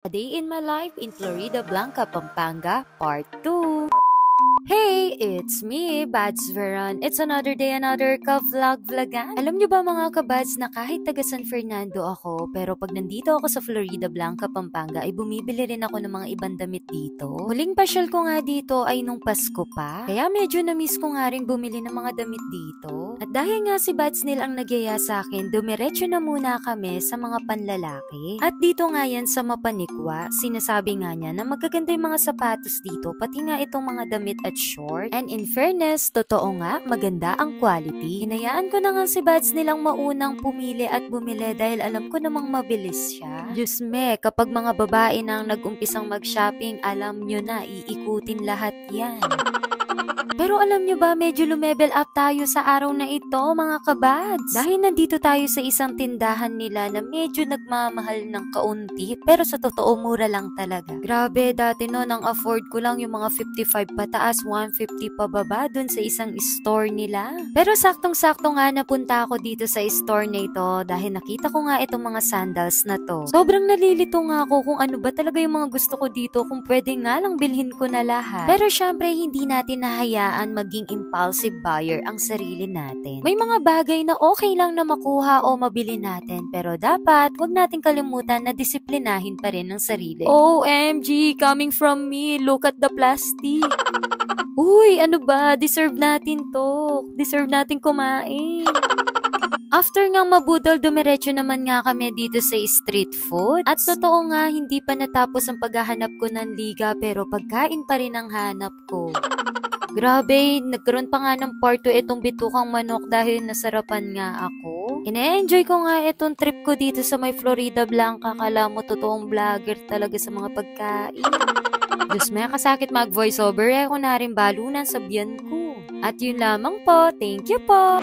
A Day in My Life in Florida Blanca, Pampanga, Part 2. Hey, it's me, Bads Veron. It's another day, another ka-vlog-vlogan. Alam nyo ba mga kabads na kahit taga San Fernando ako, pero pag nandito ako sa Florida Blanca, Pampanga, ay bumibili rin ako ng mga ibang damit dito. Huling pasyal ko nga dito ay nung Pasko pa, kaya medyo na-miss ko nga rin bumili ng mga damit dito. At dahil nga si Bads Neil ang nagyaya sa akin, dumiretso na muna kami sa mga panlalaki. At dito nga yan sa Mapanikwa, sinasabi nga niya na magaganda yung mga sapatos dito, pati nga itong mga damit at short. And in fairness, totoo nga, maganda ang quality. Hinayaan ko na nga si Bads nilang maunang pumili at bumili dahil alam ko namang mabilis siya. Diyos me, kapag mga babae nang nag-umpisang mag-shopping, alam nyo na, iikutin lahat yan. Pero alam nyo ba, medyo lumevel up tayo sa araw na ito, mga kabads. Dahil nandito tayo sa isang tindahan nila na medyo nagmamahal ng kaunti, pero sa totoo mura lang talaga. Grabe, dati no, nang afford ko lang yung mga 55 pataas, 150 pababa dun sa isang store nila. Pero saktong-sakto nga napunta ako dito sa store na ito dahil nakita ko nga itong mga sandals na to. Sobrang nalilito nga ako kung ano ba talaga yung mga gusto ko dito, kung pwede nga lang bilhin ko na lahat. Pero syempre, hindi natin nahayaan maging impulsive buyer ang sarili natin. May mga bagay na okay lang na makuha o mabili natin, pero dapat wag natin kalimutan na disiplinahin pa rin ang sarili. OMG, coming from me, look at the plastic. Uy, ano ba? Deserve natin to. Deserve natin kumain. After ngang mabudol, dumiretso naman nga kami dito sa street food. At totoo nga, hindi pa natapos ang paghahanap ko ng liga, pero pagkain pa rin ang hanap ko. Grabe, nagkaroon pa nga ng part 2 itong bitukang manok dahil nasarapan nga ako. Ine-enjoy ko nga itong trip ko dito sa may Florida Blanca. Kala mo totoong vlogger talaga sa mga pagkain. Diyos may kasakit mag-voiceover, ako na rin balunan sa biyan ko. At yun lamang po, thank you po!